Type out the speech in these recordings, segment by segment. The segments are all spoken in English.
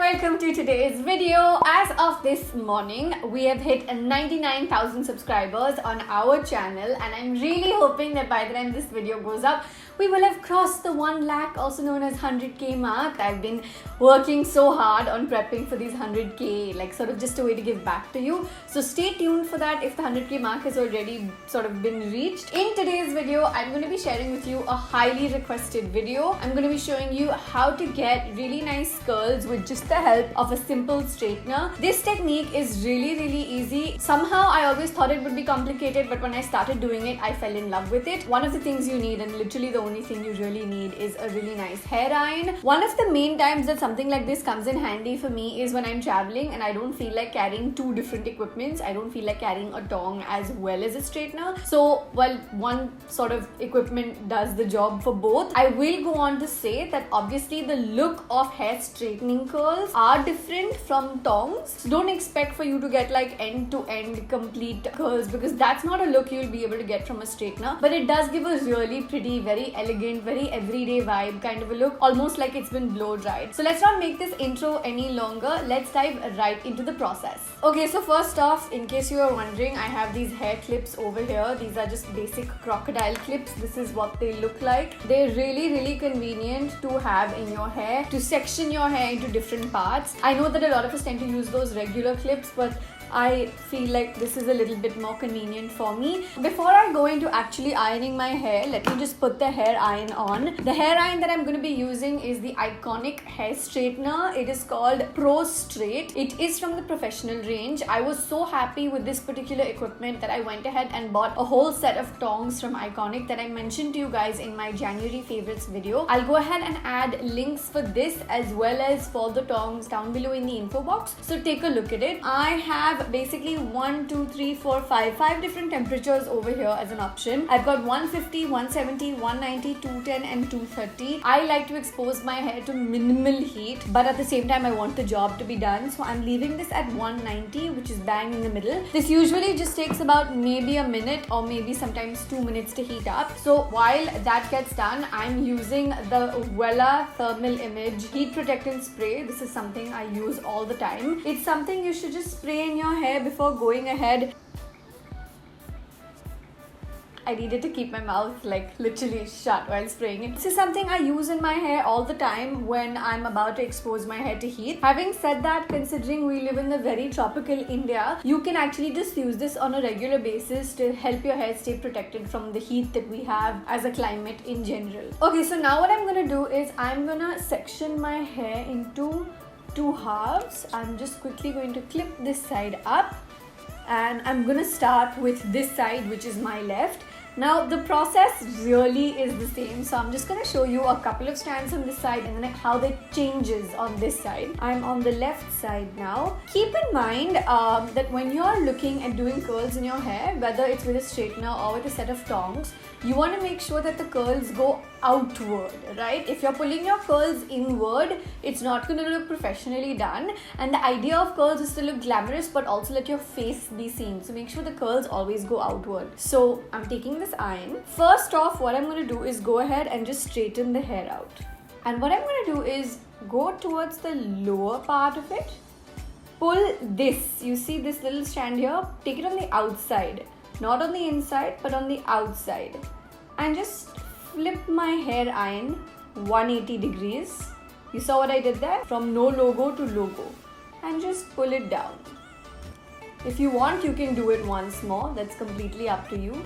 Welcome to today's video. As of this morning, we have hit 99,000 subscribers on our channel, and I'm really hoping that by the time this video goes up, we will have crossed the 1 lakh, also known as 100k mark. I've been working so hard on prepping for these 100k, like sort of just a way to give back to you. So stay tuned for that if the 100k mark has already sort of been reached. In today's video, I'm going to be sharing with you a highly requested video. I'm going to be showing you how to get really nice curls with just the help of a simple straightener. This technique is really easy. Somehow I always thought it would be complicated, but when I started doing it, I fell in love with it. One of the things you need, and literally the only thing you really need, is a really nice hair iron. One of the main times that something like this comes in handy for me is when I'm traveling and I don't feel like carrying two different equipments. I don't feel like carrying a tong as well as a straightener. So while one sort of equipment does the job for both, I will go on to say that obviously the look of hair straightening curls are different from tongs. So don't expect for you to get like end-to-end complete curls, because that's not a look you'll be able to get from a straightener. But it does give a really pretty, very elegant, very everyday vibe kind of a look, almost like it's been blow dried. So let's not make this intro any longer. Let's dive right into the process. Okay, so first off, in case you are wondering, I have these hair clips over here. These are just basic crocodile clips. This is what they look like. They're really convenient to have in your hair, to section your hair into different parts. I know that a lot of us tend to use those regular clips, but I feel like this is a little bit more convenient for me. Before I go into actually ironing my hair, let me just put the hair iron on. The hair iron that I'm going to be using is the Ikonic hair straightener. It is called Pro Straight. It is from the professional range. I was so happy with this particular equipment that I went ahead and bought a whole set of tongs from Ikonic that I mentioned to you guys in my January favorites video. I'll go ahead and add links for this as well as for the tongs down below in the info box. So take a look at it. I have basically 5 different temperatures over here as an option. I've got 150, 170, 190, 210 and 230. I like to expose my hair to minimal heat, but at the same time I want the job to be done, so I'm leaving this at 190, which is bang in the middle. This usually just takes about maybe a minute or maybe sometimes 2 minutes to heat up. So while that gets done, I'm using the Wella thermal image heat protectant spray. This is something I use all the time. It's something you should just spray in your hair before going ahead. I needed to keep my mouth like literally shut while spraying it. This is something I use in my hair all the time when I'm about to expose my hair to heat. Having said that, considering we live in the very tropical India, you can actually just use this on a regular basis to help your hair stay protected from the heat that we have as a climate in general. Okay, so now what I'm gonna do is I'm gonna section my hair into 2 halves. I'm just quickly going to clip this side up, and I'm gonna start with this side, which is my left. Now the process really is the same, so I'm just going to show you a couple of strands on this side and then how that changes on this side. I'm on the left side now. Keep in mind that when you're looking at doing curls in your hair, whether it's with a straightener or with a set of tongs, you want to make sure that the curls go outward, right? If you're pulling your curls inward, it's not going to look professionally done, and the idea of curls is to look glamorous but also let your face be seen. So make sure the curls always go outward. So I'm taking this iron. First off, what I'm going to do is go ahead and just straighten the hair out. And what I'm going to do is go towards the lower part of it. Pull this. You see this little strand here? Take it on the outside. Not on the inside, but on the outside. And just flip my hair iron 180 degrees. You saw what I did there? From no logo to logo. And just pull it down. If you want, you can do it once more. That's completely up to you.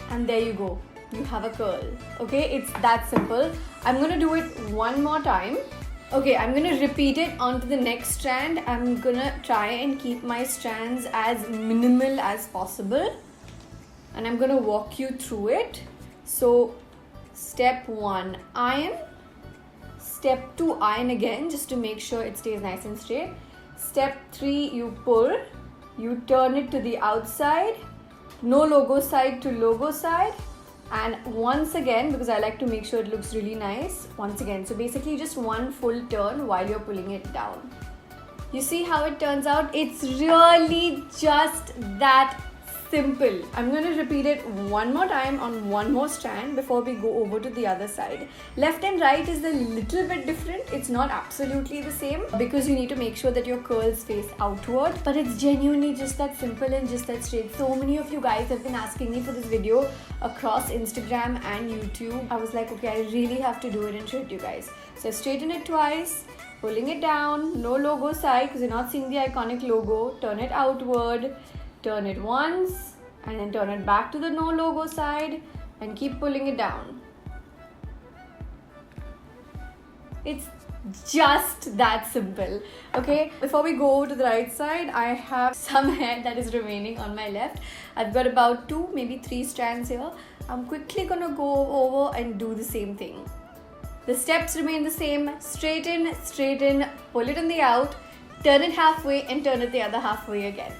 And there you go. You have a curl. Okay, it's that simple. I'm going to do it one more time. Okay, I'm going to repeat it onto the next strand. I'm going to try and keep my strands as minimal as possible. And I'm going to walk you through it. So, step 1, iron. Step 2, iron again, just to make sure it stays nice and straight. Step 3, you pull. You turn it to the outside. No logo side to logo side. And once again, because I like to make sure it looks really nice, once again, so basically just one full turn while you're pulling it down. You see how it turns out? It's really just that simple. I'm going to repeat it one more time on one more strand before we go over to the other side. Left and right is a little bit different. It's not absolutely the same because you need to make sure that your curls face outward, but it's genuinely just that simple and just that straight. So many of you guys have been asking me for this video across Instagram and YouTube. I was like, okay, I really have to do it and show it to you guys. So straighten it twice, pulling it down, no logo side because you're not seeing the Iconic logo. Turn it outward, turn it once, and then turn it back to the no logo side and keep pulling it down. It's just that simple. Okay, before we go over to the right side, I have some hair that is remaining on my left. I've got about 2, maybe 3 strands here. I'm quickly gonna go over and do the same thing. The steps remain the same. Straighten, straighten, pull it in the out, turn it halfway and turn it the other halfway again.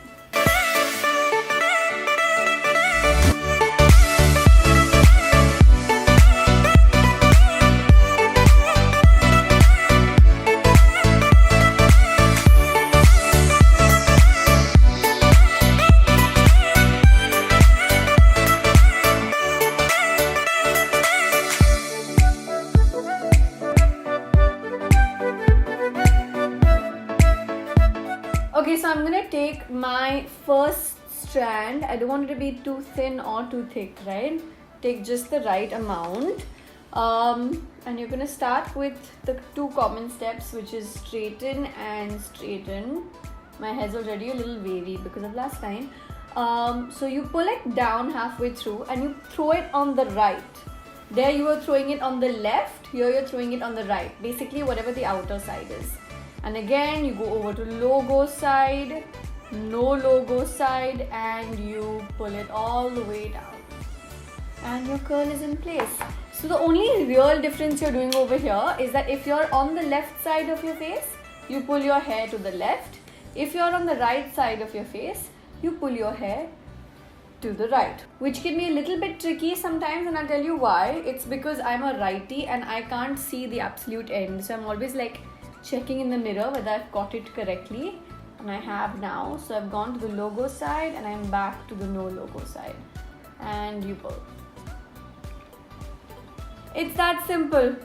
Okay, so I'm gonna take my first strand. I don't want it to be too thin or too thick, right? Take just the right amount. And you're gonna start with the 2 common steps, which is straighten and straighten. My hair's already a little wavy because of last time. So you pull it down halfway through and you throw it on the right. There you are throwing it on the left, here you're throwing it on the right. Basically whatever the outer side is. And again you go over to logo side, no logo side, and you pull it all the way down. And your curl is in place. So the only real difference you're doing over here is that if you're on the left side of your face, you pull your hair to the left. If you're on the right side of your face, you pull your hair to the right, which can be a little bit tricky sometimes, and I'll tell you why. It's because I'm a righty and I can't see the absolute end, so I'm always like checking in the mirror whether I've got it correctly, and I have now. So I've gone to the logo side and I'm back to the no logo side, and you pull. It's that simple.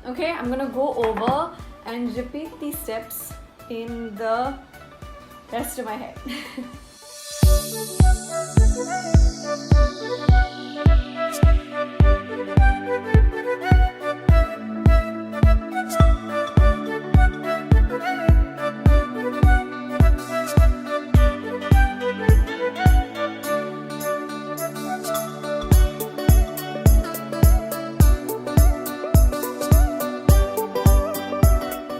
Okay, I'm gonna go over and repeat these steps in the rest of my hair.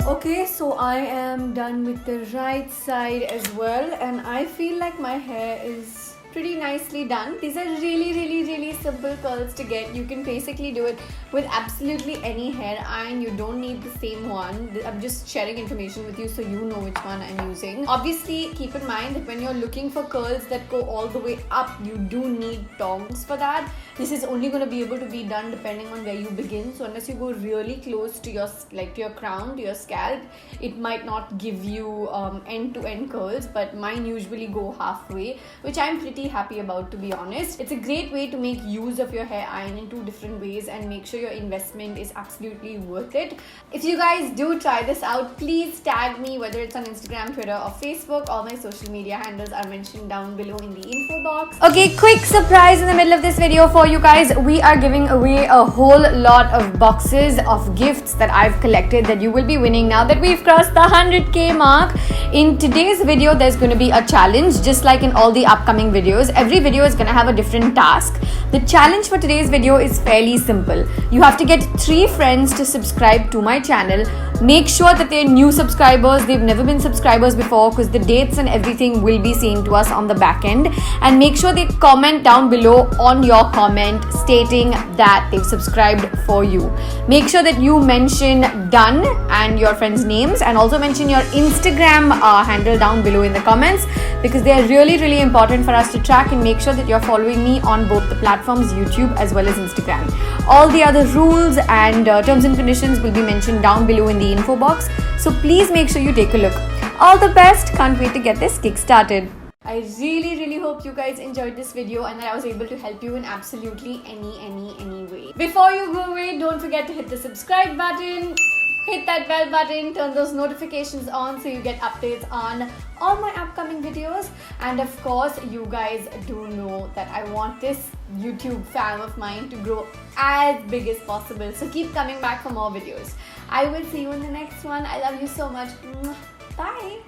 Okay, so I am done with the right side as well, and I feel like my hair is pretty nicely done. These are really simple curls to get. You can basically do it with absolutely any hair iron. You don't need the same one. I'm just sharing information with you so you know which one I'm using. Obviously, keep in mind that when you're looking for curls that go all the way up, you do need tongs for that. This is only going to be able to be done depending on where you begin. So unless you go really close to your crown, to your scalp, it might not give you end-to-end curls, but mine usually go halfway, which I'm pretty happy about, to be honest. It's a great way to make use of your hair iron in 2 different ways and make sure your investment is absolutely worth it. If you guys do try this out, please tag me, whether it's on Instagram, Twitter or Facebook. All my social media handles are mentioned down below in the info box. Okay, quick surprise in the middle of this video for you guys. We are giving away a whole lot of boxes of gifts that I've collected that you will be winning now that we've crossed the 100k mark. In today's video, there's going to be a challenge, just like in all the upcoming videos. Every video is going to have a different task. The challenge for today's video is fairly simple. You have to get 3 friends to subscribe to my channel. Make sure that they're new subscribers. They've never been subscribers before, because the dates and everything will be seen to us on the back end. And make sure they comment down below on your comment stating that they've subscribed for you. Make sure that you mention done and your friends' names, and also mention your Instagram handle down below in the comments, because they are really important for us to track and make sure that you're following me on both the platforms, YouTube as well as Instagram. All the other rules and terms and conditions will be mentioned down below in the info box, so please make sure you take a look. All the best. Can't wait to get this kick started. I really hope you guys enjoyed this video and that I was able to help you in absolutely any way. Before you go away, don't forget to hit the subscribe button, hit that bell button, turn those notifications on so you get updates on all my upcoming videos. And of course, you guys do know that I want this YouTube fam of mine to grow as big as possible. So keep coming back for more videos. I will see you in the next one. I love you so much. Bye.